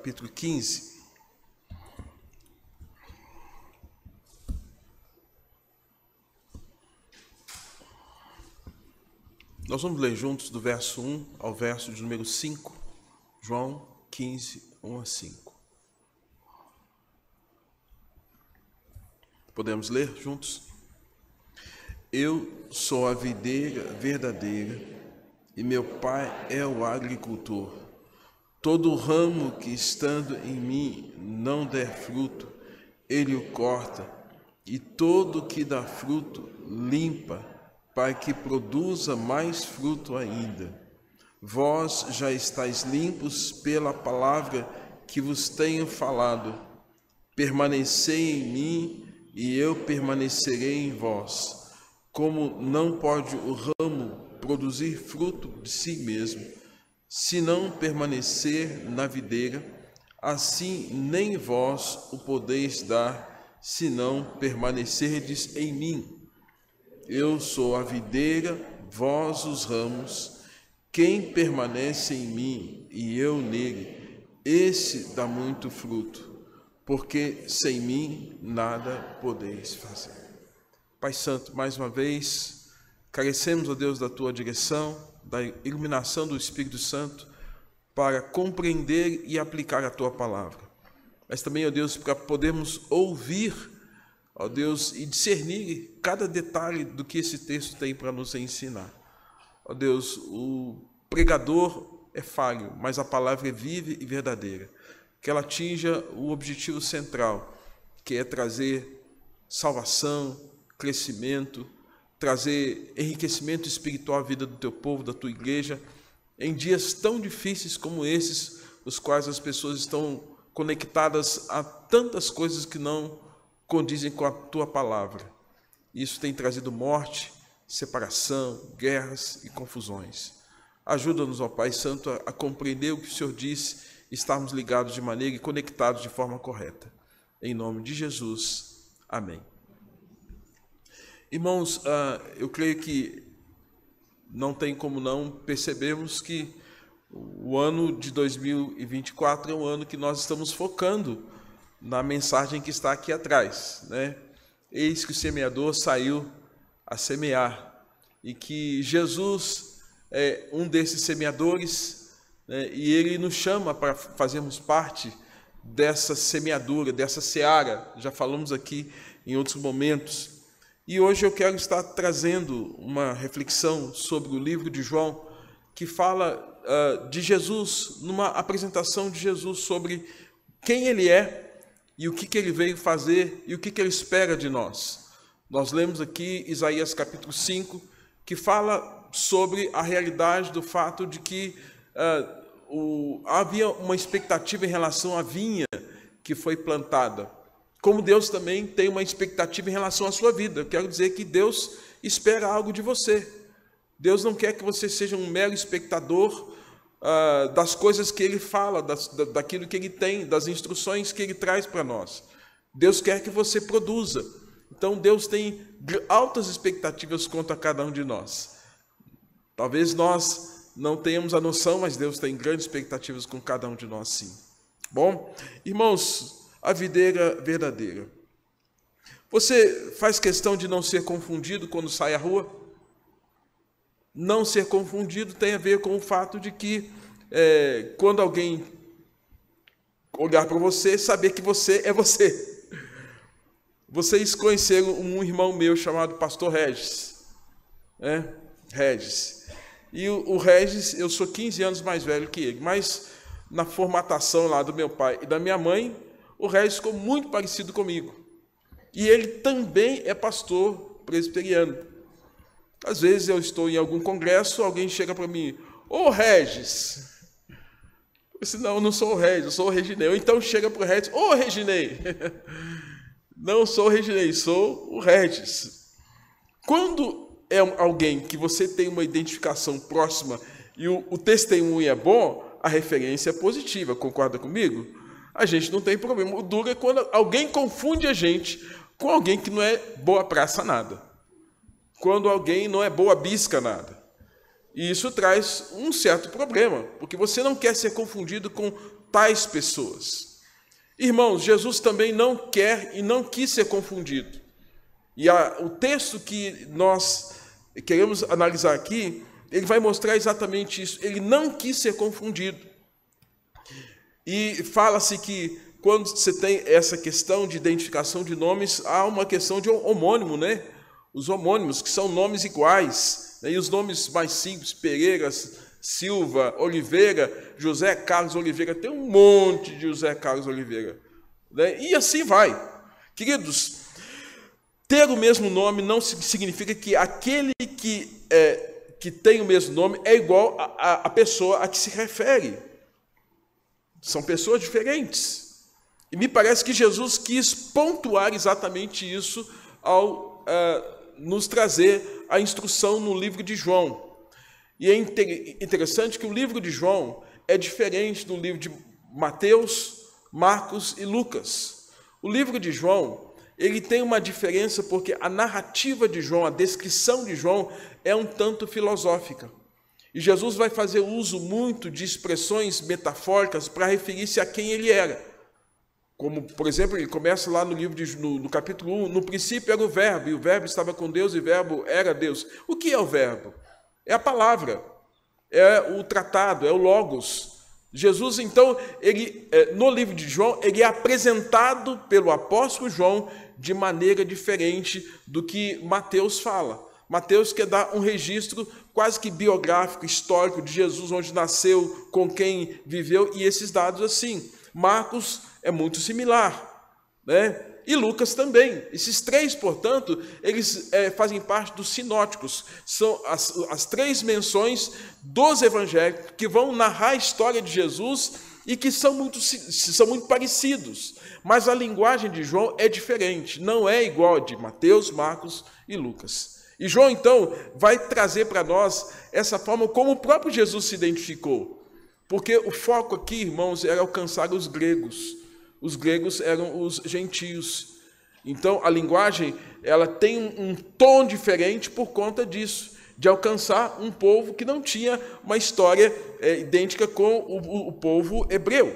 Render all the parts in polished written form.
capítulo 15. Nós vamos ler juntos do verso 1 ao verso de número 5, João 15, 1 a 5. Podemos ler juntos? Eu sou a videira verdadeira e meu pai é o agricultor. Todo ramo que estando em mim não der fruto, ele o corta, e todo que dá fruto limpa, para que produza mais fruto ainda. Vós já estáis limpos pela palavra que vos tenho falado. Permanecei em mim e eu permanecerei em vós. Como não pode o ramo produzir fruto de si mesmo, se não permanecer na videira, assim nem vós o podeis dar, se não permanecerdes em mim. Eu sou a videira, vós os ramos. Quem permanece em mim e eu nele, esse dá muito fruto, porque sem mim nada podeis fazer. Pai Santo, mais uma vez, carecemos, ó Deus, da Tua direção, da iluminação do Espírito Santo, para compreender e aplicar a Tua palavra. Mas também, ó Deus, para podermos ouvir, ó Deus, e discernir cada detalhe do que esse texto tem para nos ensinar. Ó Deus, o pregador é falho, mas a palavra é viva e verdadeira. Que ela atinja o objetivo central, que é trazer salvação, crescimento, trazer enriquecimento espiritual à vida do teu povo, da tua igreja, em dias tão difíceis como esses, os quais as pessoas estão conectadas a tantas coisas que não condizem com a tua palavra. Isso tem trazido morte, separação, guerras e confusões. Ajuda-nos, ó Pai Santo, a compreender o que o Senhor disse, estarmos ligados de maneira e conectados de forma correta. Em nome de Jesus. Amém. Irmãos, eu creio que não tem como não percebermos que o ano de 2024 é um ano que nós estamos focando na mensagem que está aqui atrás, né? Eis que o semeador saiu a semear, e que Jesus é um desses semeadores, né? E ele nos chama para fazermos parte dessa semeadura, dessa seara. Já falamos aqui em outros momentos. E hoje eu quero estar trazendo uma reflexão sobre o livro de João, que fala de Jesus, numa apresentação de Jesus sobre quem ele é, e o que ele veio fazer e o que ele espera de nós. Nós lemos aqui Isaías capítulo 5, que fala sobre a realidade do fato de que havia uma expectativa em relação à vinha que foi plantada. Como Deus também tem uma expectativa em relação à sua vida. Eu quero dizer que Deus espera algo de você. Deus não quer que você seja um mero espectador das coisas que ele fala, daquilo que ele tem, das instruções que ele traz para nós. Deus quer que você produza. Então Deus tem altas expectativas quanto a cada um de nós. Talvez nós não tenhamos a noção, mas Deus tem grandes expectativas com cada um de nós, sim. Bom, irmãos, a videira verdadeira. Você faz questão de não ser confundido quando sai à rua? Não ser confundido tem a ver com o fato de que quando alguém olhar para você, saber que você é você. Vocês conheceram um irmão meu chamado Pastor Regis, né? Regis. E o Regis, eu sou 15 anos mais velho que ele, mas na formatação lá do meu pai e da minha mãe, o Regis ficou muito parecido comigo. E ele também é pastor presbiteriano. Às vezes eu estou em algum congresso, alguém chega para mim, ô Regis. Eu disse, não, eu não sou o Regis, eu sou o Reginei. Ou então chega para o Regis, ô Reginei. Não sou o Reginei, sou o Regis. Quando é alguém que você tem uma identificação próxima e o testemunho é bom, a referência é positiva, concorda comigo? A gente não tem problema. O duro é quando alguém confunde a gente com alguém que não é boa praça nada. Quando alguém não é boa bisca nada. E isso traz um certo problema, porque você não quer ser confundido com tais pessoas. Irmãos, Jesus também não quer e não quis ser confundido. E o texto que nós queremos analisar aqui, ele vai mostrar exatamente isso. Ele não quis ser confundido. E fala-se que quando você tem essa questão de identificação de nomes, há uma questão de homônimo, né? Os homônimos, que são nomes iguais, né? E os nomes mais simples, Pereira, Silva, Oliveira, José Carlos Oliveira, tem um monte de José Carlos Oliveira, né? E assim vai. Queridos, ter o mesmo nome não significa que aquele que tem o mesmo nome é igual à pessoa a que se refere. São pessoas diferentes. E me parece que Jesus quis pontuar exatamente isso ao nos trazer a instrução no livro de João. E é interessante que o livro de João é diferente do livro de Mateus, Marcos e Lucas. O livro de João, ele tem uma diferença porque a narrativa de João, a descrição de João é um tanto filosófica. E Jesus vai fazer uso muito de expressões metafóricas para referir-se a quem ele era. Como, por exemplo, ele começa lá no livro no capítulo 1, no princípio era o verbo, e o verbo estava com Deus, e o verbo era Deus. O que é o verbo? É a palavra, é o tratado, é o logos. Jesus, então, no livro de João, ele é apresentado pelo apóstolo João de maneira diferente do que Mateus fala. Mateus quer dar um registro quase que biográfico, histórico de Jesus, onde nasceu, com quem viveu, e esses dados assim. Marcos é muito similar, né? E Lucas também. Esses três, portanto, eles fazem parte dos sinóticos. São as três menções dos evangelhos que vão narrar a história de Jesus e que são muito parecidos. Mas a linguagem de João é diferente, não é igual a de Mateus, Marcos e Lucas. E João, então, vai trazer para nós essa forma como o próprio Jesus se identificou. Porque o foco aqui, irmãos, era alcançar os gregos. Os gregos eram os gentios. Então, a linguagem ela tem um tom diferente por conta disso, de alcançar um povo que não tinha uma história idêntica com o povo hebreu.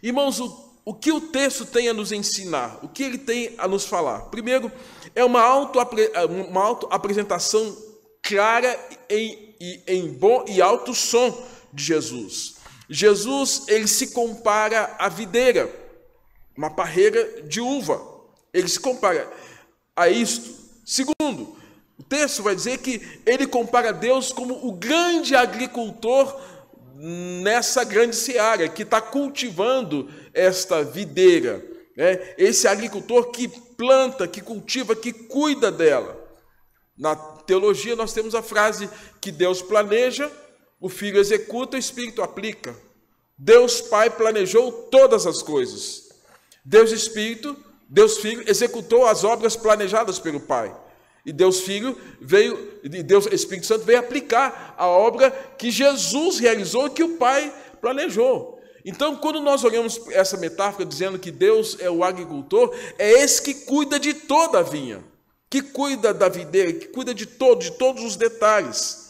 Irmãos, o que o texto tem a nos ensinar? O que ele tem a nos falar? Primeiro, é uma autoapresentação clara em bom e alto som de Jesus. Jesus, ele se compara à videira, uma parreira de uva. Ele se compara a isto. Segundo, o texto vai dizer que ele compara Deus como o grande agricultor nessa grande seara, que está cultivando esta videira, né? Esse agricultor que planta, que cultiva, que cuida dela. Na teologia nós temos a frase que Deus planeja, o Filho executa, o Espírito aplica. Deus Pai planejou todas as coisas. Deus Espírito, Deus Filho executou as obras planejadas pelo Pai. E Deus Espírito Santo veio aplicar a obra que Jesus realizou e que o Pai planejou. Então, quando nós olhamos essa metáfora dizendo que Deus é o agricultor, é esse que cuida de toda a vinha, que cuida da videira, que cuida de todos os detalhes.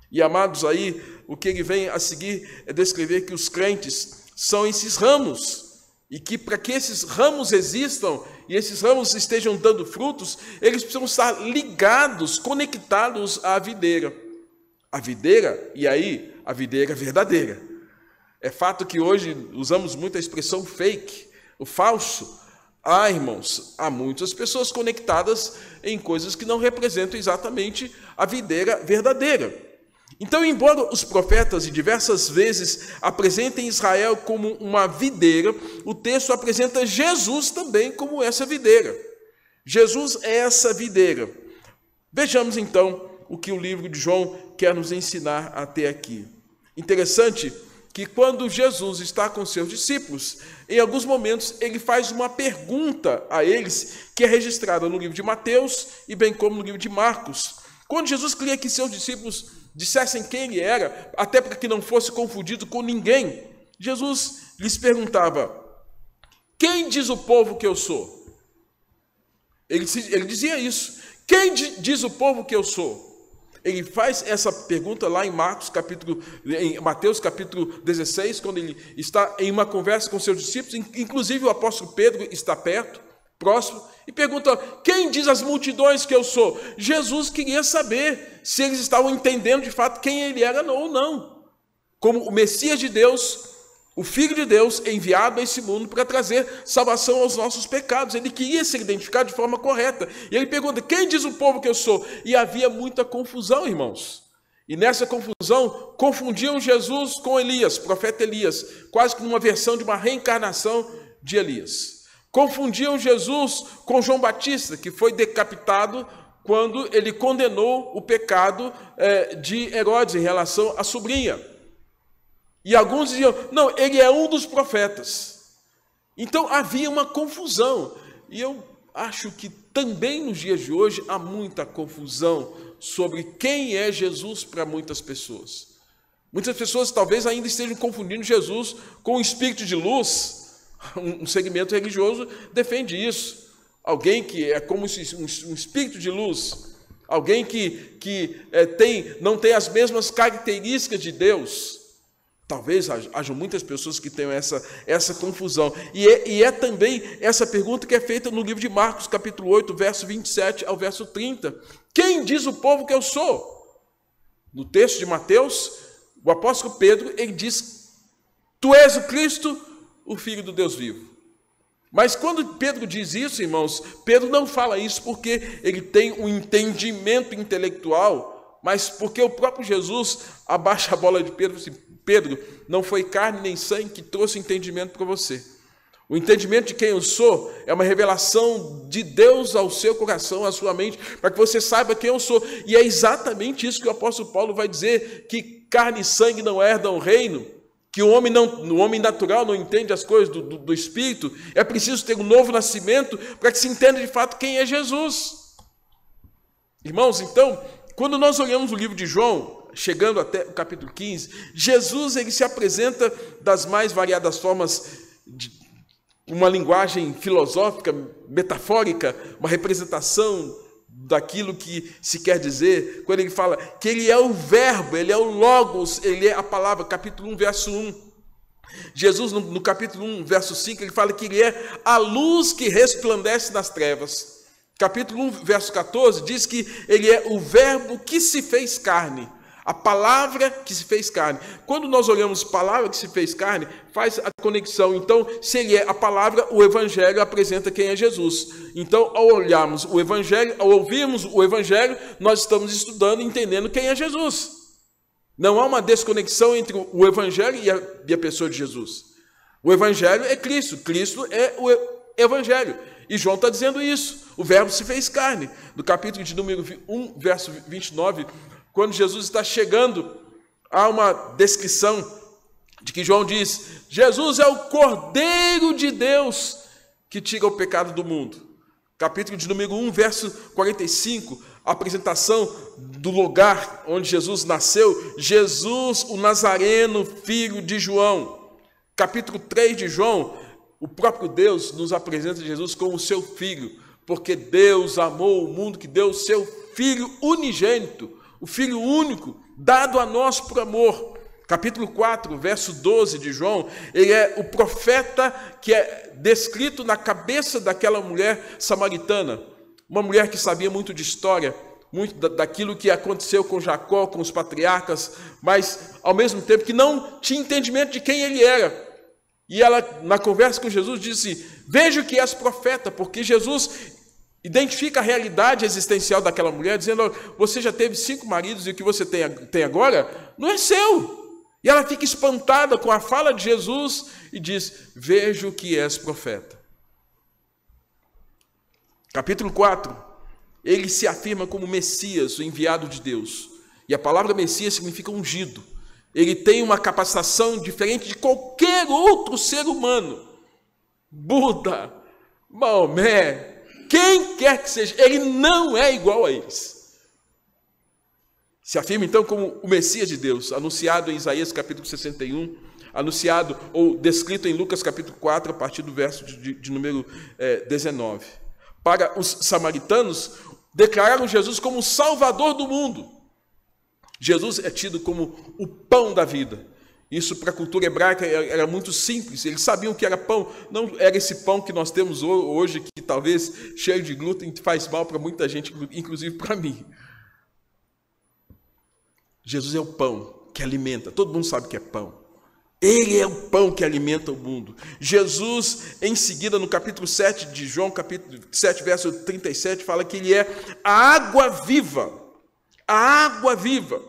E, amados, aí, o que ele vem a seguir é descrever que os crentes são esses ramos, e que para que esses ramos existam e esses ramos estejam dando frutos, eles precisam estar ligados, conectados à videira. A videira, e aí, a videira verdadeira. É fato que hoje usamos muito a expressão fake, o falso. Irmãos, há muitas pessoas conectadas em coisas que não representam exatamente a videira verdadeira. Então, embora os profetas diversas vezes apresentem Israel como uma videira, o texto apresenta Jesus também como essa videira. Jesus é essa videira. Vejamos então o que o livro de João quer nos ensinar até aqui. Interessante que quando Jesus está com seus discípulos, em alguns momentos ele faz uma pergunta a eles, que é registrada no livro de Mateus e bem como no livro de Marcos. Quando Jesus queria que seus discípulos dissessem quem ele era, até para que não fosse confundido com ninguém, Jesus lhes perguntava: quem diz o povo que eu sou? Ele dizia isso. Quem diz o povo que eu sou? Ele faz essa pergunta lá em Mateus capítulo 16, quando ele está em uma conversa com seus discípulos, inclusive o apóstolo Pedro está perto, próximo, e pergunta: quem diz as multidões que eu sou? Jesus queria saber se eles estavam entendendo de fato quem ele era ou não, como o Messias de Deus, o Filho de Deus enviado a esse mundo para trazer salvação aos nossos pecados. Ele queria ser identificado de forma correta. E ele pergunta: quem diz o povo que eu sou? E havia muita confusão, irmãos. E nessa confusão, confundiam Jesus com Elias, profeta Elias, quase que uma versão de uma reencarnação de Elias. Confundiam Jesus com João Batista, que foi decapitado quando ele condenou o pecado de Herodes em relação à sobrinha. E alguns diziam: não, ele é um dos profetas. Então havia uma confusão. E eu acho que também nos dias de hoje há muita confusão sobre quem é Jesus para muitas pessoas. Muitas pessoas talvez ainda estejam confundindo Jesus com o espírito de luz. Um segmento religioso defende isso. Alguém que é como um espírito de luz. Alguém que não tem as mesmas características de Deus. Talvez hajam muitas pessoas que tenham essa confusão. E é também essa pergunta que é feita no livro de Marcos, capítulo 8, verso 27 ao verso 30. Quem diz o povo que eu sou? No texto de Mateus, o apóstolo Pedro, ele diz: tu és o Cristo, o Filho do Deus vivo. Mas quando Pedro diz isso, irmãos, Pedro não fala isso porque ele tem um entendimento intelectual, mas porque o próprio Jesus abaixa a bola de Pedro e diz assim: Pedro, não foi carne nem sangue que trouxe entendimento para você. O entendimento de quem eu sou é uma revelação de Deus ao seu coração, à sua mente, para que você saiba quem eu sou. E é exatamente isso que o apóstolo Paulo vai dizer, que carne e sangue não herdam o reino, que o homem natural não entende as coisas do Espírito. É preciso ter um novo nascimento para que se entenda de fato quem é Jesus. Irmãos, então, quando nós olhamos o livro de João, chegando até o capítulo 15, Jesus ele se apresenta das mais variadas formas, uma linguagem filosófica, metafórica, uma representação daquilo que se quer dizer, quando ele fala que ele é o verbo, ele é o logos, ele é a palavra, capítulo 1, verso 1. Jesus, no capítulo 1, verso 5, ele fala que ele é a luz que resplandece nas trevas. Capítulo 1, verso 14, diz que ele é o verbo que se fez carne. A palavra que se fez carne. Quando nós olhamos palavra que se fez carne, faz a conexão. Então, se ele é a palavra, o Evangelho apresenta quem é Jesus. Então, ao olharmos o Evangelho, ao ouvirmos o Evangelho, nós estamos estudando e entendendo quem é Jesus. Não há uma desconexão entre o Evangelho e a pessoa de Jesus. O Evangelho é Cristo. Cristo é o Evangelho. E João está dizendo isso. O verbo se fez carne. No capítulo de número 1, verso 29, quando Jesus está chegando, há uma descrição de que João diz: Jesus é o Cordeiro de Deus que tira o pecado do mundo. Capítulo de número 1, verso 45, a apresentação do lugar onde Jesus nasceu, Jesus, o Nazareno, filho de João. Capítulo 3 de João, o próprio Deus nos apresenta Jesus como seu filho, porque Deus amou o mundo que deu o seu Filho unigênito, o Filho único, dado a nós por amor. Capítulo 4, verso 12 de João, ele é o profeta que é descrito na cabeça daquela mulher samaritana, uma mulher que sabia muito de história, muito daquilo que aconteceu com Jacó, com os patriarcas, mas ao mesmo tempo que não tinha entendimento de quem ele era. E ela, na conversa com Jesus, disse: vejo que és profeta, porque Jesus identifica a realidade existencial daquela mulher, dizendo: você já teve 5 maridos e o que você tem agora não é seu. E ela fica espantada com a fala de Jesus e diz: vejo que és profeta. Capítulo 4, ele se afirma como Messias, o enviado de Deus. E a palavra Messias significa ungido. Ele tem uma capacitação diferente de qualquer outro ser humano. Buda, Maomé, quem quer que seja, ele não é igual a eles. Se afirma então como o Messias de Deus, anunciado em Isaías capítulo 61, anunciado ou descrito em Lucas capítulo 4, a partir do verso de número 19. Para os samaritanos, declararam Jesus como o Salvador do mundo. Jesus é tido como o pão da vida. Isso para a cultura hebraica era muito simples. Eles sabiam que era pão. Não era esse pão que nós temos hoje, que talvez cheio de glúten faz mal para muita gente, inclusive para mim. Jesus é o pão que alimenta. Todo mundo sabe que é pão. Ele é o pão que alimenta o mundo. Jesus, em seguida, no capítulo 7 de João, capítulo 7, verso 37, fala que ele é a água viva. A água viva.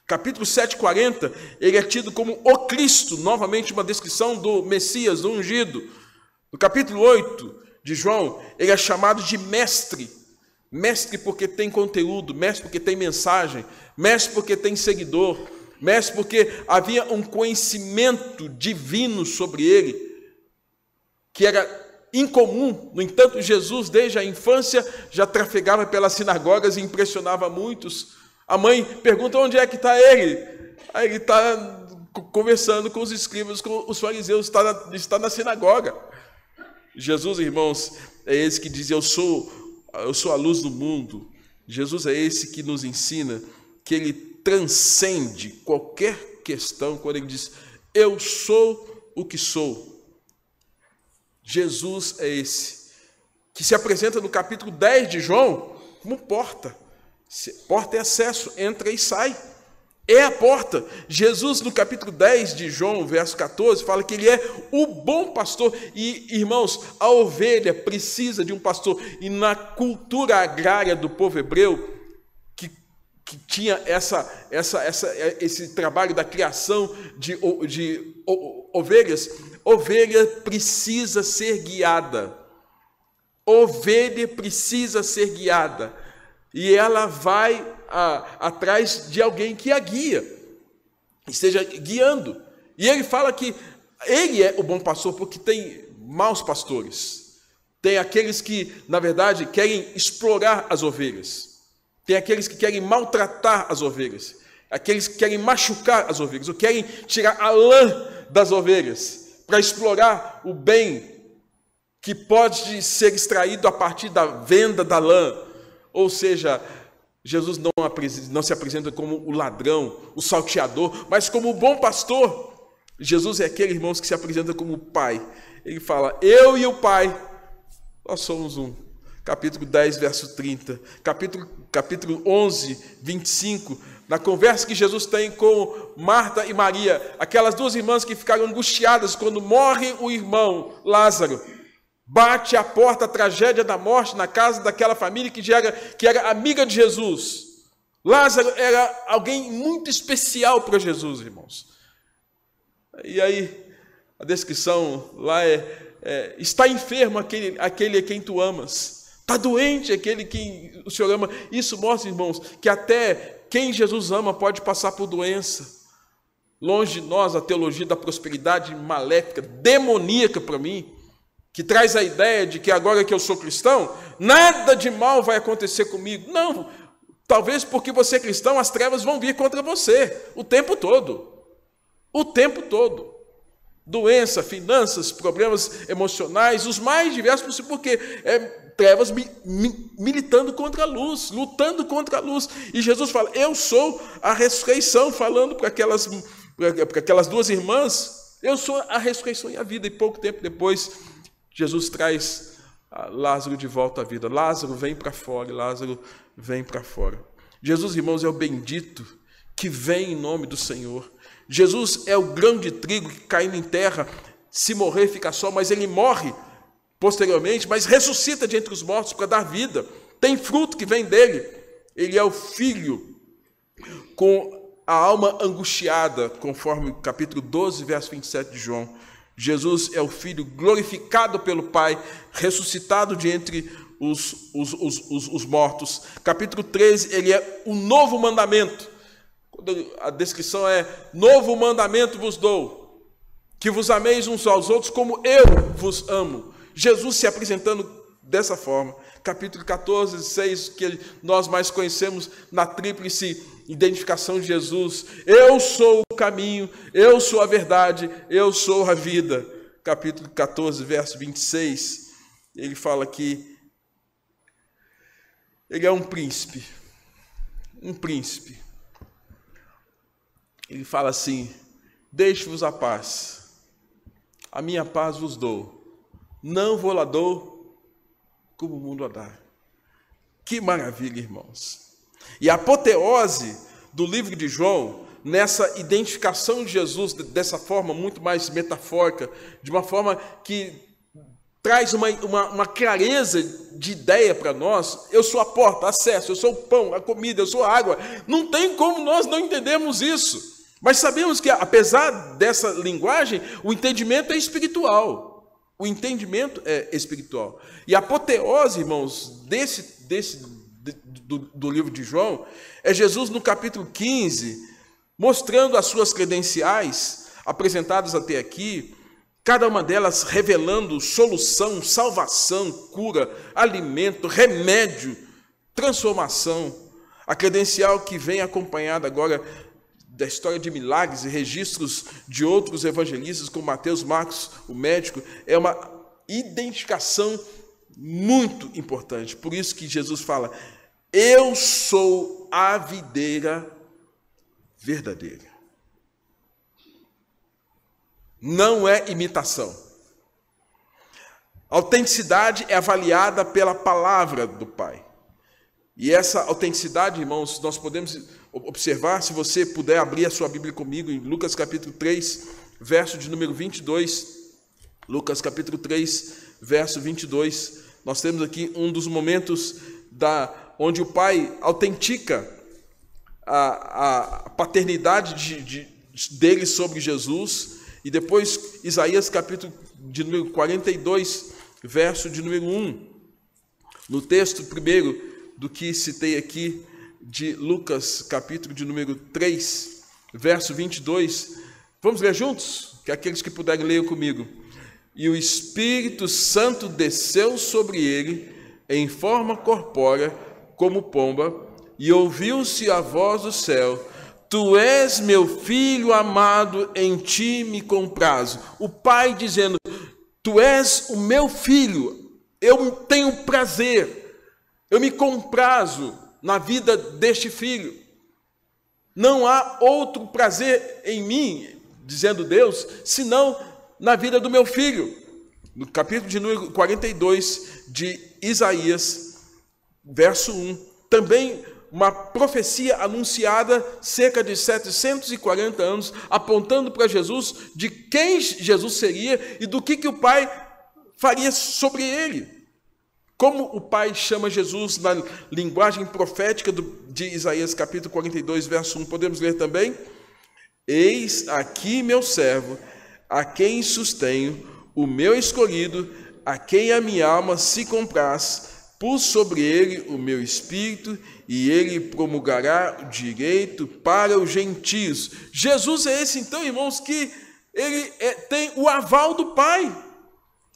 Capítulo 7:40, ele é tido como o Cristo, novamente uma descrição do Messias, do ungido. No capítulo 8 de João, ele é chamado de mestre. Mestre porque tem conteúdo, mestre porque tem mensagem, mestre porque tem seguidor, mestre porque havia um conhecimento divino sobre ele, que era incomum. No entanto, Jesus, desde a infância, já trafegava pelas sinagogas e impressionava muitos. A mãe pergunta: onde é que está ele? Aí ele está conversando com os escribas, com os fariseus, está na sinagoga. Jesus, irmãos, é esse que diz: eu sou a luz do mundo. Jesus é esse que nos ensina que ele transcende qualquer questão quando ele diz: eu sou o que sou. Jesus é esse que se apresenta no capítulo 10 de João como porta. Porta é acesso, entra e sai. É a porta. Jesus, no capítulo 10 de João, verso 14, fala que ele é o bom pastor. E, irmãos, a ovelha precisa de um pastor. E na cultura agrária do povo hebreu, que tinha esse trabalho da criação de ovelhas, ovelha precisa ser guiada. Ovelha precisa ser guiada. E ela vai atrás de alguém que a guia, esteja guiando. E ele fala que ele é o bom pastor porque tem maus pastores. Tem aqueles que, na verdade, querem explorar as ovelhas. Tem aqueles que querem maltratar as ovelhas. Aqueles que querem machucar as ovelhas, ou querem tirar a lã das ovelhas para explorar o bem que pode ser extraído a partir da venda da lã. Ou seja, Jesus não se apresenta como o ladrão, o salteador, mas como o bom pastor. Jesus é aquele, irmãos, que se apresenta como o Pai. Ele fala: eu e o Pai, nós somos um. Capítulo 10, verso 30. Capítulo 11, 25. Na conversa que Jesus tem com Marta e Maria, aquelas duas irmãs que ficaram angustiadas quando morre o irmão Lázaro. Bate à porta a tragédia da morte na casa daquela família que era amiga de Jesus. Lázaro era alguém muito especial para Jesus, irmãos. E aí, a descrição lá está enfermo aquele a quem tu amas. Está doente aquele que o Senhor ama. Isso mostra, irmãos, que até quem Jesus ama pode passar por doença. Longe de nós a teologia da prosperidade maléfica, demoníaca para mim, que traz a ideia de que agora que eu sou cristão, nada de mal vai acontecer comigo. Não, talvez porque você é cristão, as trevas vão vir contra você o tempo todo. O tempo todo. Doença, finanças, problemas emocionais, os mais diversos possíveis, porque trevas militando contra a luz, lutando contra a luz. E Jesus fala: eu sou a ressurreição, falando para aquelas duas irmãs, eu sou a ressurreição e a vida. E pouco tempo depois, Jesus traz Lázaro de volta à vida. Lázaro, vem para fora. Lázaro, vem para fora. Jesus, irmãos, é o bendito que vem em nome do Senhor. Jesus é o grão de trigo que, caindo em terra, se morrer, fica só, mas ele morre posteriormente, mas ressuscita de entre os mortos para dar vida. Tem fruto que vem dele. Ele é o Filho com a alma angustiada, conforme o capítulo 12, verso 27 de João. Jesus é o Filho glorificado pelo Pai, ressuscitado de entre os mortos. Capítulo 13, ele é o novo mandamento. A descrição é: novo mandamento vos dou, que vos ameis uns aos outros como eu vos amo. Jesus se apresentando dessa forma. Capítulo 14, 6, que nós mais conhecemos na tríplice identificação de Jesus: eu sou o caminho, eu sou a verdade, eu sou a vida. Capítulo 14, verso 26, ele fala que ele é um príncipe, ele fala assim: deixe-vos a paz, a minha paz vos dou, não vou lá dou como o mundo a dá. Que maravilha, irmãos! E a apoteose do livro de João, nessa identificação de Jesus dessa forma muito mais metafórica, de uma forma que traz uma clareza de ideia para nós. Eu sou a porta, acesso, eu sou o pão, a comida, eu sou a água. Não tem como nós não entendermos isso. Mas sabemos que, apesar dessa linguagem, o entendimento é espiritual. O entendimento é espiritual. E a apoteose, irmãos, do livro de João, é Jesus no capítulo 15, mostrando as suas credenciais, apresentadas até aqui, cada uma delas revelando solução, salvação, cura, alimento, remédio, transformação. A credencial que vem acompanhada agora da história de milagres e registros de outros evangelistas, como Mateus, Marcos, o médico, é uma identificação muito importante. Por isso que Jesus fala: eu sou a videira verdadeira. Não é imitação. A autenticidade é avaliada pela palavra do Pai. E essa autenticidade, irmãos, nós podemos observar, se você puder abrir a sua Bíblia comigo, em Lucas capítulo 3, verso de número 22. Lucas capítulo 3, verso 22. Nós temos aqui um dos momentos onde o Pai autentica a paternidade dele sobre Jesus. E depois, Isaías capítulo de número 42, verso de número 1. No texto primeiro do que citei aqui, de Lucas capítulo de número 3, verso 22. Vamos ler juntos? Que aqueles que puderem ler comigo. E o Espírito Santo desceu sobre ele em forma corpórea, como pomba, e ouviu-se a voz do céu: tu és meu filho amado, em ti me comprazo. O Pai dizendo: tu és o meu filho, eu tenho prazer, eu me comprazo na vida deste filho. Não há outro prazer em mim, dizendo Deus, senão na vida do meu filho. No capítulo de número 42 de Isaías, verso 1, também uma profecia anunciada cerca de 740 anos, apontando para Jesus, de quem Jesus seria e do que o Pai faria sobre ele. Como o Pai chama Jesus na linguagem profética de Isaías capítulo 42, verso 1, podemos ler também: eis aqui meu servo, a quem sustenho, o meu escolhido, a quem a minha alma se compraz. Pus sobre ele o meu espírito, e ele promulgará o direito para os gentios. Jesus é esse, então, irmãos, que ele tem o aval do Pai,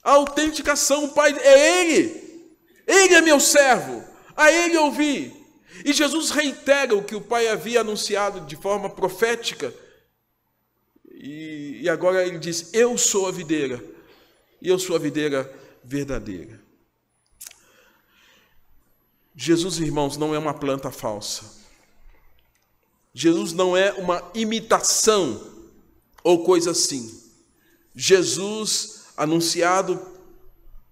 a autenticação. O Pai é ele. Ele é meu servo, a ele ouvi. E Jesus reitera o que o Pai havia anunciado de forma profética. E agora ele diz: eu sou a videira, e eu sou a videira verdadeira. Jesus, irmãos, não é uma planta falsa. Jesus não é uma imitação ou coisa assim. Jesus, anunciado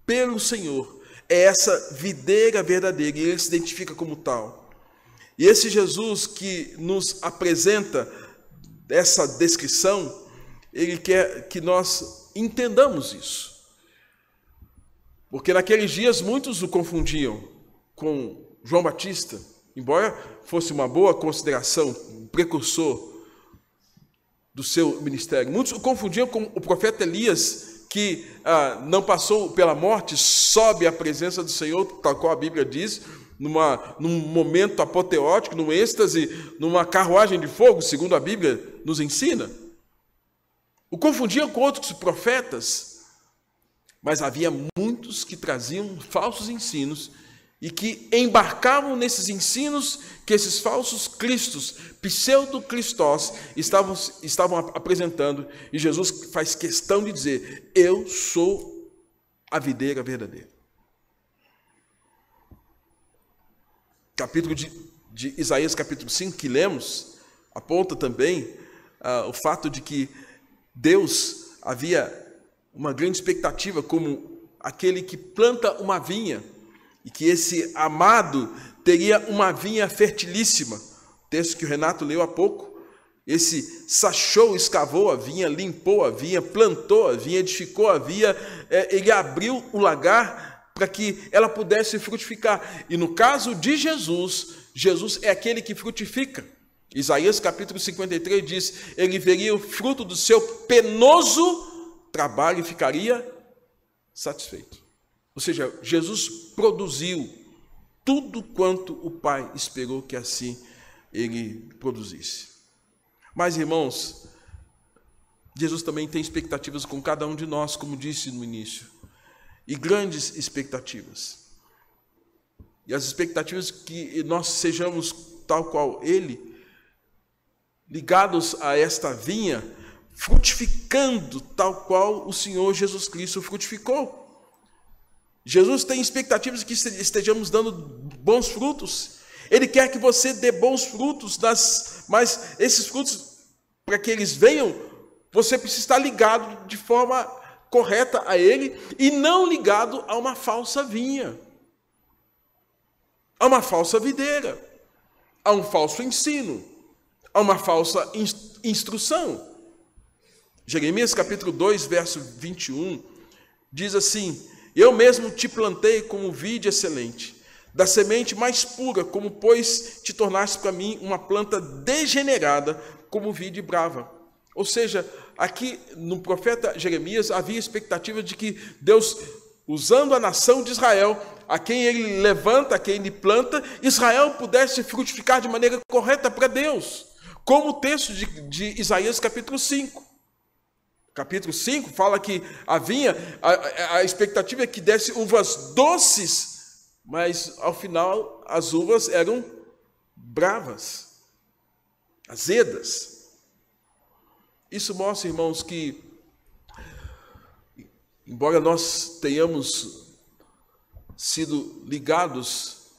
pelo Senhor, é essa videira verdadeira, e ele se identifica como tal. E esse Jesus que nos apresenta essa descrição, ele quer que nós entendamos isso. Porque naqueles dias muitos o confundiam com João Batista, embora fosse uma boa consideração, um precursor do seu ministério. Muitos o confundiam com o profeta Elias, que não passou pela morte, sobe à presença do Senhor, tal qual a Bíblia diz, num momento apoteótico, num êxtase, numa carruagem de fogo, segundo a Bíblia nos ensina. O confundiam com outros profetas, mas havia muitos que traziam falsos ensinos e que embarcavam nesses ensinos que esses falsos cristos, pseudo-cristós, estavam apresentando. E Jesus faz questão de dizer: eu sou a videira verdadeira. Capítulo de Isaías, capítulo 5, que lemos, aponta também o fato de que Deus havia uma grande expectativa como aquele que planta uma vinha, e que esse amado teria uma vinha fertilíssima. O texto que o Renato leu há pouco, esse sachou, escavou a vinha, limpou a vinha, plantou a vinha, edificou a vinha, ele abriu o lagar para que ela pudesse frutificar. E no caso de Jesus, Jesus é aquele que frutifica. Isaías capítulo 53 diz, ele veria o fruto do seu penoso trabalho e ficaria satisfeito. Ou seja, Jesus produziu tudo quanto o Pai esperou que assim ele produzisse. Mas, irmãos, Jesus também tem expectativas com cada um de nós, como disse no início, e grandes expectativas. E as expectativas que nós sejamos tal qual Ele, ligados a esta vinha, frutificando tal qual o Senhor Jesus Cristo frutificou. Jesus tem expectativas que estejamos dando bons frutos. Ele quer que você dê bons frutos, mas esses frutos, para que eles venham, você precisa estar ligado de forma correta a Ele e não ligado a uma falsa vinha, a uma falsa videira, a um falso ensino, a uma falsa instrução. Jeremias capítulo 2, verso 21, diz assim, eu mesmo te plantei como vide excelente, da semente mais pura, como pois te tornaste para mim uma planta degenerada, como vide brava. Ou seja, aqui no profeta Jeremias havia expectativa de que Deus, usando a nação de Israel, a quem ele levanta, a quem ele planta, Israel pudesse frutificar de maneira correta para Deus, como o texto de Isaías capítulo 5. Capítulo 5 fala que a expectativa é que desse uvas doces, mas ao final as uvas eram bravas, azedas. Isso mostra, irmãos, que embora nós tenhamos sido ligados,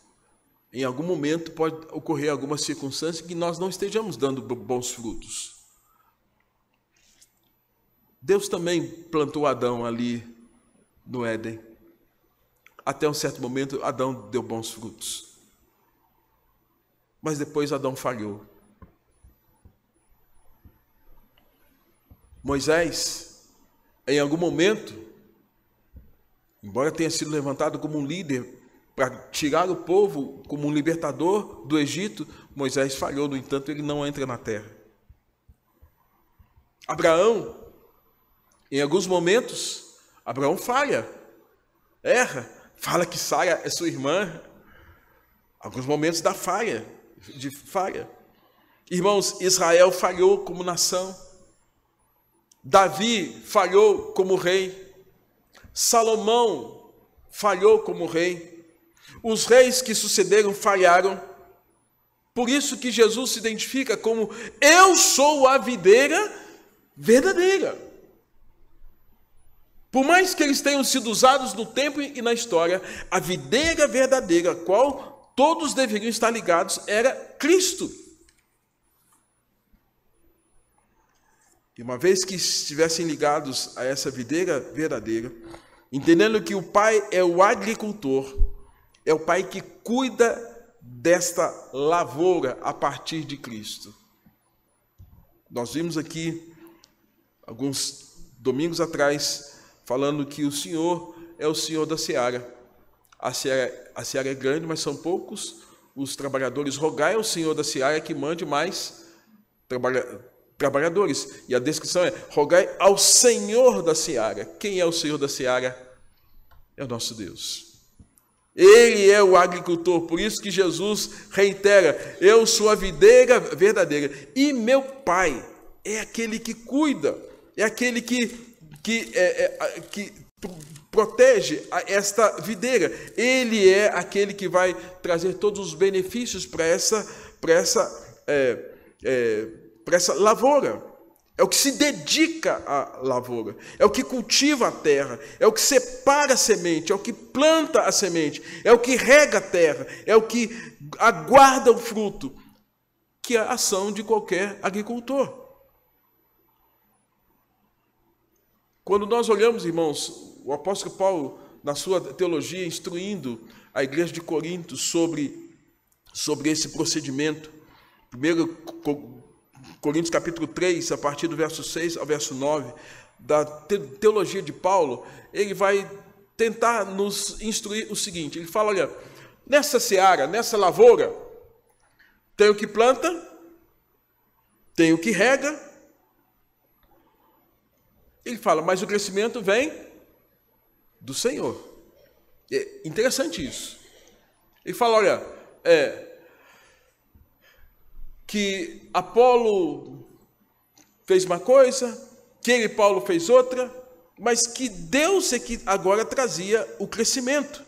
em algum momento pode ocorrer alguma circunstância que nós não estejamos dando bons frutos. Deus também plantou Adão ali no Éden. Até um certo momento, Adão deu bons frutos. Mas depois Adão falhou. Moisés, em algum momento, embora tenha sido levantado como um líder para tirar o povo como um libertador do Egito, Moisés falhou, no entanto, ele não entra na terra. Abraão, em alguns momentos, Abraão falha, erra, fala que Sara é sua irmã. Alguns momentos da falha. Irmãos, Israel falhou como nação. Davi falhou como rei. Salomão falhou como rei. Os reis que sucederam falharam. Por isso que Jesus se identifica como eu sou a videira verdadeira. Por mais que eles tenham sido usados no tempo e na história, a videira verdadeira, a qual todos deveriam estar ligados, era Cristo. E uma vez que estivessem ligados a essa videira verdadeira, entendendo que o Pai é o agricultor, é o Pai que cuida desta lavoura a partir de Cristo. Nós vimos aqui, alguns domingos atrás, falando que o Senhor é o Senhor da seara. A seara é grande, mas são poucos os trabalhadores. Rogai ao Senhor da seara que mande mais trabalhadores. E a descrição é, rogai ao Senhor da seara. Quem é o Senhor da seara? É o nosso Deus. Ele é o agricultor, por isso que Jesus reitera, eu sou a videira verdadeira. E meu Pai é aquele que cuida, é aquele que protege esta videira. Ele é aquele que vai trazer todos os benefícios para essa lavoura. É o que se dedica à lavoura, é o que cultiva a terra, é o que separa a semente, é o que planta a semente, é o que rega a terra, é o que aguarda o fruto, que é a ação de qualquer agricultor. Quando nós olhamos, irmãos, o apóstolo Paulo, na sua teologia, instruindo a igreja de Corinto sobre esse procedimento, 1 Coríntios capítulo 3, a partir do verso 6 ao verso 9, da teologia de Paulo, ele vai tentar nos instruir o seguinte, ele fala, olha, nessa seara, nessa lavoura, tem o que planta, tem o que rega. Ele fala, mas o crescimento vem do Senhor. É interessante isso. Ele fala, olha, que Apolo fez uma coisa, que ele, Paulo, fez outra, mas que Deus é que agora trazia o crescimento.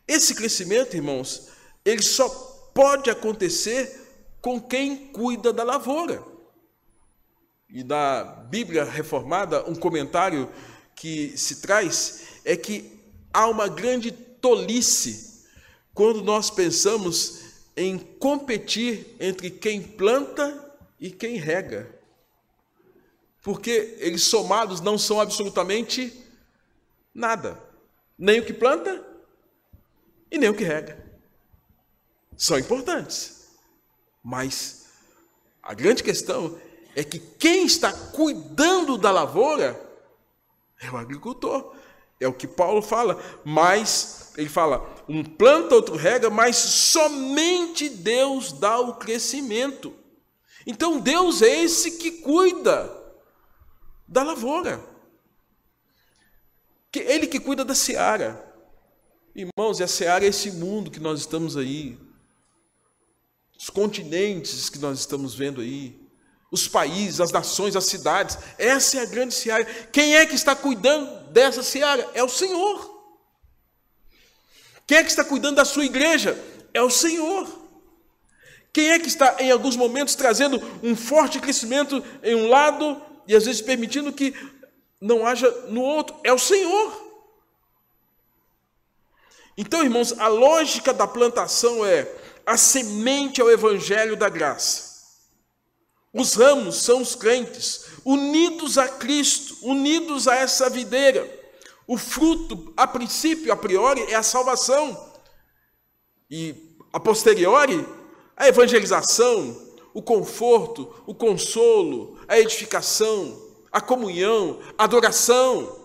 Esse crescimento, irmãos, ele só pode acontecer com quem cuida da lavoura. E na Bíblia Reformada, um comentário que se traz é que há uma grande tolice quando nós pensamos em competir entre quem planta e quem rega. Porque eles somados não são absolutamente nada. Nem o que planta e nem o que rega. São importantes. Mas a grande questão é que quem está cuidando da lavoura é o agricultor. É o que Paulo fala. Mas, ele fala, um planta, outro rega, mas somente Deus dá o crescimento. Então Deus é esse que cuida da lavoura. Ele que cuida da seara. Irmãos, e a seara é esse mundo que nós estamos aí. Os continentes que nós estamos vendo aí. Os países, as nações, as cidades. Essa é a grande seara. Quem é que está cuidando dessa seara? É o Senhor. Quem é que está cuidando da sua igreja? É o Senhor. Quem é que está, em alguns momentos, trazendo um forte crescimento em um lado e, às vezes, permitindo que não haja no outro? É o Senhor. Então, irmãos, a lógica da plantação é a semente ao evangelho da graça. Os ramos são os crentes, unidos a Cristo, unidos a essa videira. O fruto, a princípio, a priori, é a salvação. E, a posteriori, a evangelização, o conforto, o consolo, a edificação, a comunhão, a adoração,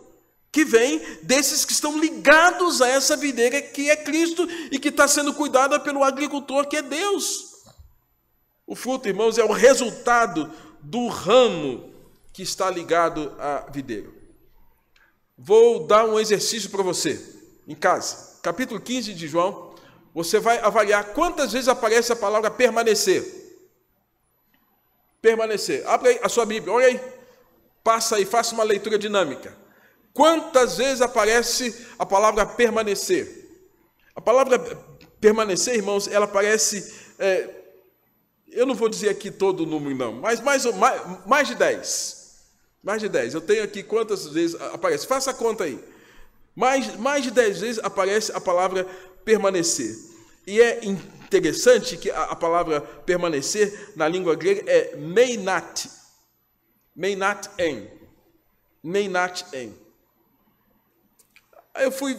que vem desses que estão ligados a essa videira que é Cristo e que está sendo cuidada pelo agricultor que é Deus. O fruto, irmãos, é o resultado do ramo que está ligado à videira. Vou dar um exercício para você, em casa. Capítulo 15 de João, você vai avaliar quantas vezes aparece a palavra permanecer. Permanecer. Abre aí a sua Bíblia, olha aí. Passa aí, faça uma leitura dinâmica. Quantas vezes aparece a palavra permanecer? A palavra permanecer, irmãos, ela aparece... eu não vou dizer aqui todo o número, não, mas mais de 10. Mais de 10. Eu tenho aqui quantas vezes aparece. Faça a conta aí. Mais de 10 vezes aparece a palavra permanecer. E é interessante que a palavra permanecer, na língua grega, é meinat. Meinat en. Meinat en. Aí eu fui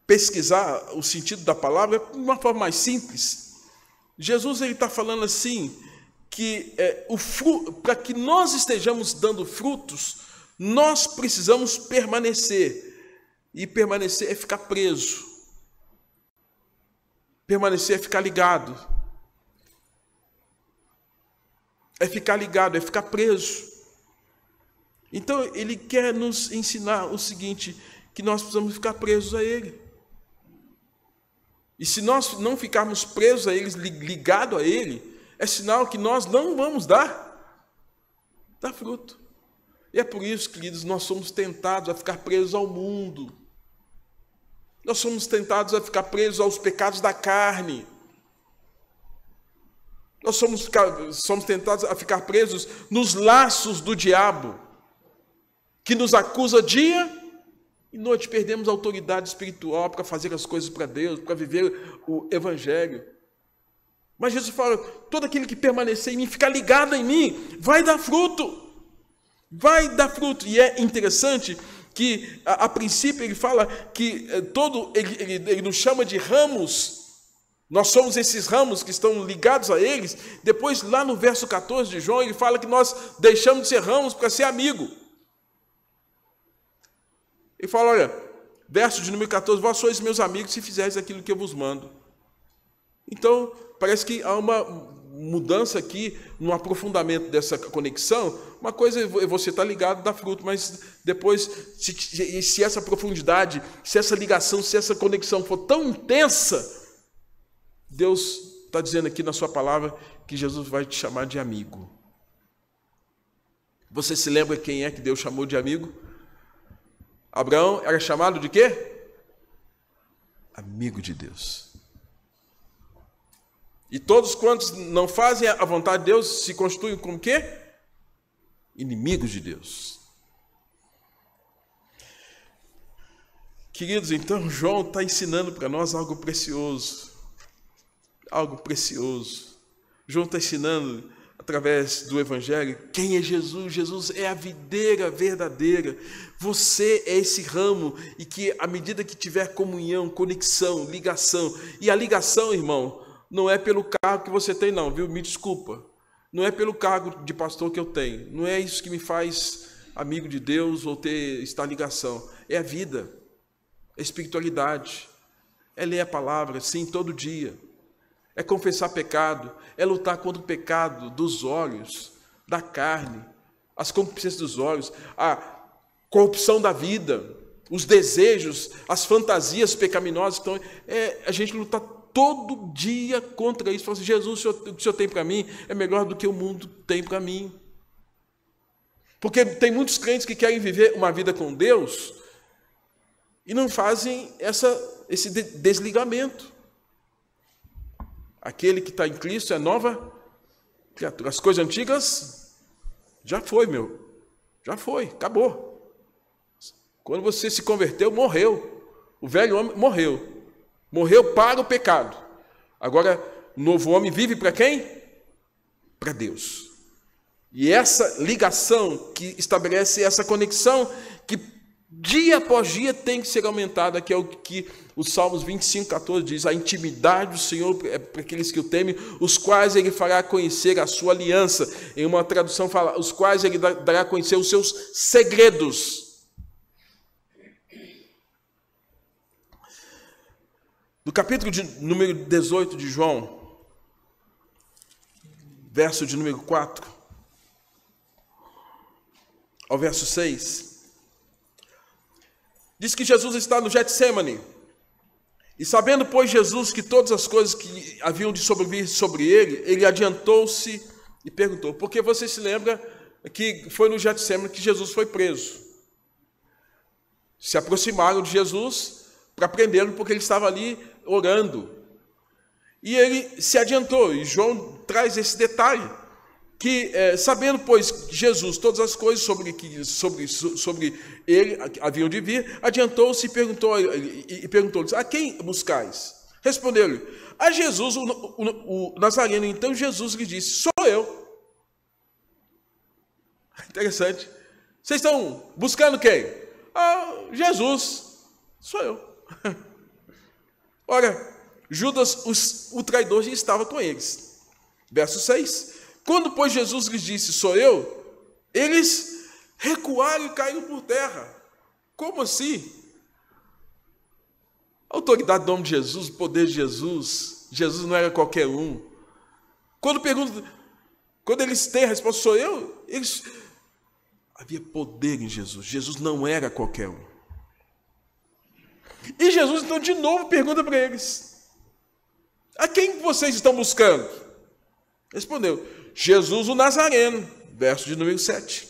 pesquisar o sentido da palavra de uma forma mais simples. Jesus está falando assim, que para que nós estejamos dando frutos, nós precisamos permanecer. E permanecer é ficar preso. Permanecer é ficar ligado. É ficar ligado, é ficar preso. Então, ele quer nos ensinar o seguinte, que nós precisamos ficar presos a ele. E se nós não ficarmos presos a ele, ligados a ele, é sinal que nós não vamos dar fruto. E é por isso, queridos, nós somos tentados a ficar presos ao mundo. Nós somos tentados a ficar presos aos pecados da carne. Nós somos tentados a ficar presos nos laços do diabo, que nos acusa dia e noite. Perdemos a autoridade espiritual para fazer as coisas para Deus, para viver o evangelho. Mas Jesus fala, todo aquele que permanecer em mim, ficar ligado em mim, vai dar fruto. vai dar fruto. E é interessante que, a princípio, ele fala que ele nos chama de ramos. Nós somos esses ramos que estão ligados a eles. Depois, lá no verso 14 de João, ele fala que nós deixamos de ser ramos para ser amigo. Ele fala, olha, verso de número 14, vós sois meus amigos se fizeres aquilo que eu vos mando. Então, parece que há uma mudança aqui, no aprofundamento dessa conexão. Uma coisa é você estar ligado, dá fruto, mas depois, se essa profundidade, se essa ligação, se essa conexão for tão intensa, Deus está dizendo aqui na sua palavra que Jesus vai te chamar de amigo. Você se lembra quem é que Deus chamou de amigo? Abraão era chamado de quê? Amigo de Deus. E todos quantos não fazem a vontade de Deus se constituem como quê? Inimigos de Deus. Queridos, então João está ensinando para nós algo precioso. Algo precioso. João está ensinando, através do Evangelho, quem é Jesus. Jesus é a videira verdadeira. Você é esse ramo, e que à medida que tiver comunhão, conexão, ligação, e a ligação, irmão, não é pelo cargo que você tem, não, viu? Me desculpa. Não é pelo cargo de pastor que eu tenho. Não é isso que me faz amigo de Deus ou estar ligação. É a vida, é a espiritualidade, é ler a palavra, sim, todo dia. É confessar pecado, é lutar contra o pecado dos olhos, da carne, as concupiscências dos olhos, a corrupção da vida, os desejos, as fantasias pecaminosas. Então, a gente lutar todo dia contra isso. Falar assim, Jesus, o que o Senhor tem para mim é melhor do que o mundo tem para mim. Porque tem muitos crentes que querem viver uma vida com Deus e não fazem esse desligamento. Aquele que está em Cristo é nova criatura. As coisas antigas já foi, já foi, acabou. Quando você se converteu, morreu. O velho homem morreu. Morreu para o pecado. Agora, o novo homem vive para quem? Para Deus. E essa ligação que estabelece essa conexão que dia após dia tem que ser aumentada, que é o que os Salmos 25, 14 diz, a intimidade do Senhor é para aqueles que o temem, os quais ele fará conhecer a sua aliança. Em uma tradução fala, os quais ele dará a conhecer os seus segredos. No capítulo número 18 de João, verso de número 4 ao verso 6, diz que Jesus está no Getsêmani, e sabendo, pois, Jesus que todas as coisas que haviam de sobrevir sobre ele, ele adiantou-se e perguntou, porque você se lembra que foi no Getsêmani que Jesus foi preso. Se aproximaram de Jesus para prendê-lo, porque ele estava ali orando. E ele se adiantou, e João traz esse detalhe, que sabendo, pois, Jesus todas as coisas sobre ele haviam de vir, adiantou-se e perguntou-lhes, a quem buscais? Respondeu-lhe, a Jesus, o Nazareno. Então Jesus lhe disse, sou eu. Interessante. Vocês estão buscando quem? Jesus, sou eu. Ora, Judas, o traidor, já estava com eles. Verso 6. Quando, pois, Jesus lhes disse, sou eu, eles recuaram e caíram por terra. Como assim? A autoridade do nome de Jesus, o poder de Jesus, Jesus não era qualquer um. Quando eles têm a resposta, sou eu, havia poder em Jesus. Jesus não era qualquer um. E Jesus, então, de novo, pergunta para eles, a quem vocês estão buscando? Respondeu, Jesus o Nazareno, verso de número 7.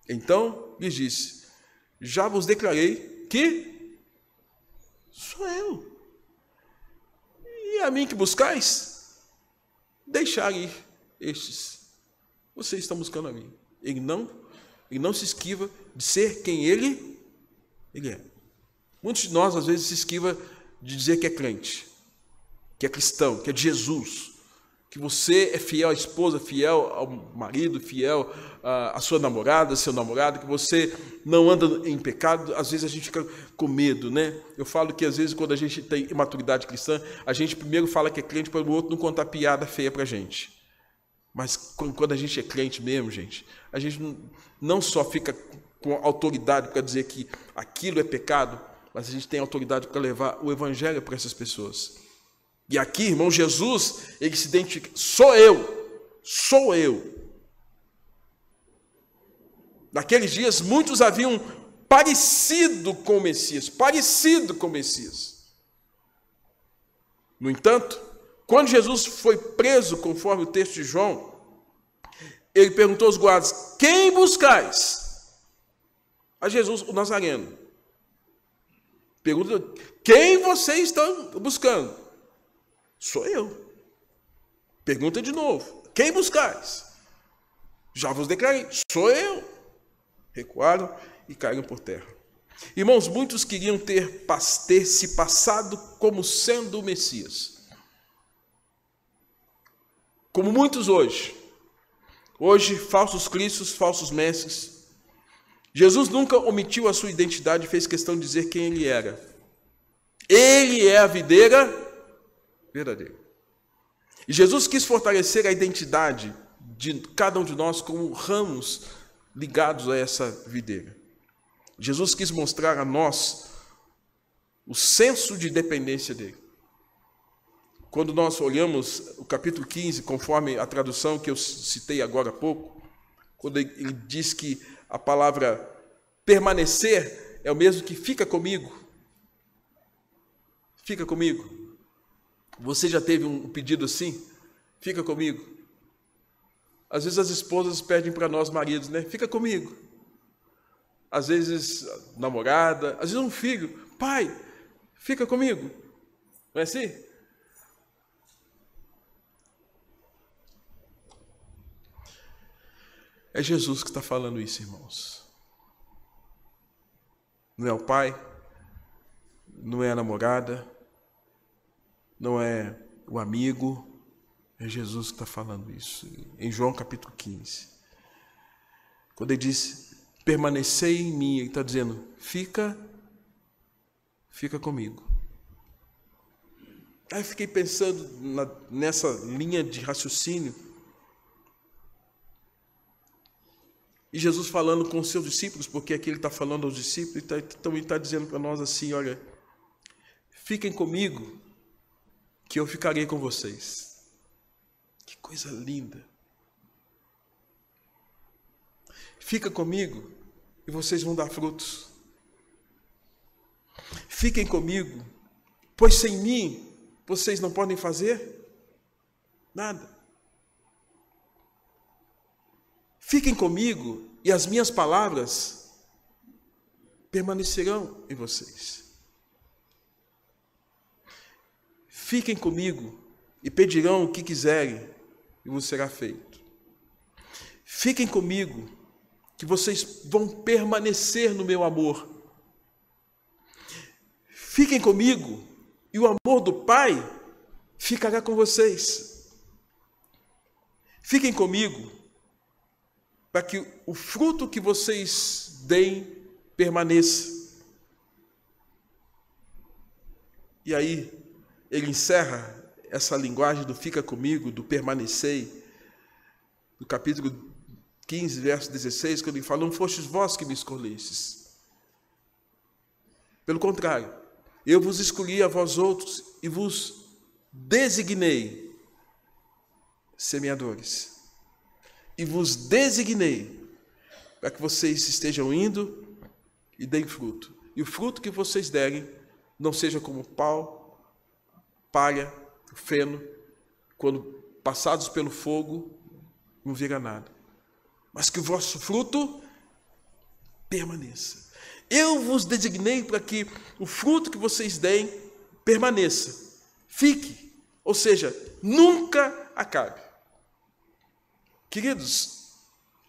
Então lhes disse, já vos declarei que sou eu. E a mim que buscais? Deixar ir estes. Vocês estão buscando a mim. Ele não se esquiva de ser quem ele é. Muitos de nós, às vezes, se esquiva de dizer que é crente, que é cristão, que é de Jesus. que você é fiel à esposa, fiel ao marido, fiel à sua namorada, seu namorado, que você não anda em pecado. Às vezes a gente fica com medo, né? Eu falo que às vezes quando a gente tem imaturidade cristã, a gente primeiro fala que é crente para o outro não contar piada feia para a gente. Mas quando a gente é crente mesmo, gente, a gente não só fica com autoridade para dizer que aquilo é pecado, mas a gente tem autoridade para levar o evangelho para essas pessoas. E aqui, irmão, Jesus, ele se identifica, sou eu. Naqueles dias, muitos haviam parecido com o Messias. No entanto, quando Jesus foi preso, conforme o texto de João, ele perguntou aos guardas, quem buscais? A Jesus, o Nazareno. Pergunta, quem vocês estão buscando? Sou eu. Pergunta de novo, quem buscais? Já vos declarei, sou eu. Recuaram e caíram por terra. Irmãos, muitos queriam ter se passado como sendo o Messias. Como muitos hoje. Hoje, falsos cristos, falsos mestres. Jesus nunca omitiu a sua identidade e fez questão de dizer quem ele era. Ele é a videira verdadeira. E Jesus quis fortalecer a identidade de cada um de nós como ramos ligados a essa videira. Jesus quis mostrar a nós o senso de dependência dele. Quando nós olhamos o capítulo 15, conforme a tradução que eu citei agora há pouco, quando ele diz que a palavra permanecer é o mesmo que fica comigo. Fica comigo. Você já teve um pedido assim? Fica comigo. Às vezes as esposas pedem para nós maridos, né? Fica comigo. Às vezes namorada, às vezes um filho. Pai, fica comigo. Não é assim? É Jesus que está falando isso, irmãos. Não é o pai, não é a namorada, não é o amigo, é Jesus que está falando isso. Em João capítulo 15. Quando ele diz, permanecei em mim, ele está dizendo, fica comigo. Aí eu fiquei pensando nessa linha de raciocínio. E Jesus falando com os seus discípulos, porque aqui ele está falando aos discípulos, então ele está dizendo para nós assim, olha, fiquem comigo, que eu ficarei com vocês. Que coisa linda. Fica comigo e vocês vão dar frutos. Fiquem comigo, pois sem mim vocês não podem fazer nada. Fiquem comigo e as minhas palavras permanecerão em vocês. Fiquem comigo e pedirão o que quiserem e vos será feito. Fiquem comigo que vocês vão permanecer no meu amor. Fiquem comigo e o amor do Pai ficará com vocês. Fiquem comigo para que o fruto que vocês deem permaneça. E aí, ele encerra essa linguagem do fica comigo, do permanecei, no capítulo 15, verso 16, quando ele fala, não fostes vós que me escolhestes. Pelo contrário, eu vos escolhi a vós outros e vos designei semeadores. E vos designei para que vocês estejam indo e deem fruto. E o fruto que vocês derem não seja como pau, palha, feno, quando passados pelo fogo, não vira nada. Mas que o vosso fruto permaneça. Eu vos designei para que o fruto que vocês deem permaneça, fique, ou seja, nunca acabe. Queridos,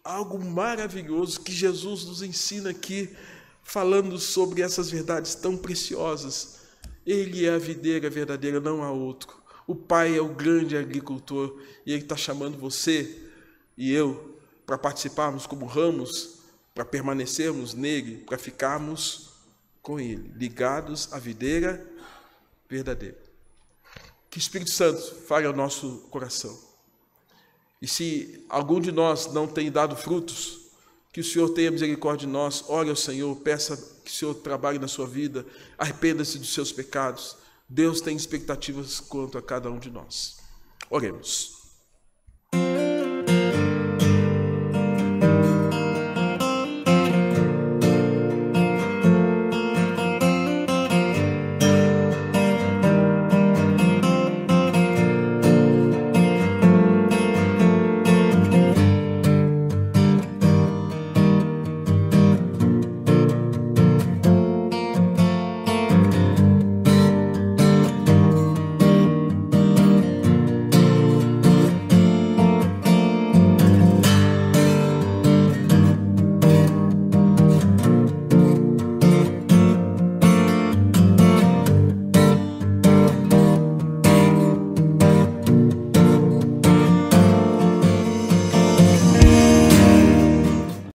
algo maravilhoso que Jesus nos ensina aqui, falando sobre essas verdades tão preciosas. Ele é a videira verdadeira, não há outro. O Pai é o grande agricultor e Ele está chamando você e eu para participarmos como ramos, para permanecermos nele, para ficarmos com Ele, ligados à videira verdadeira. Que o Espírito Santo fale ao nosso coração. E se algum de nós não tem dado frutos, que o Senhor tenha misericórdia de nós, ore ao Senhor, peça que o Senhor trabalhe na sua vida, arrependa-se dos seus pecados. Deus tem expectativas quanto a cada um de nós. Oremos.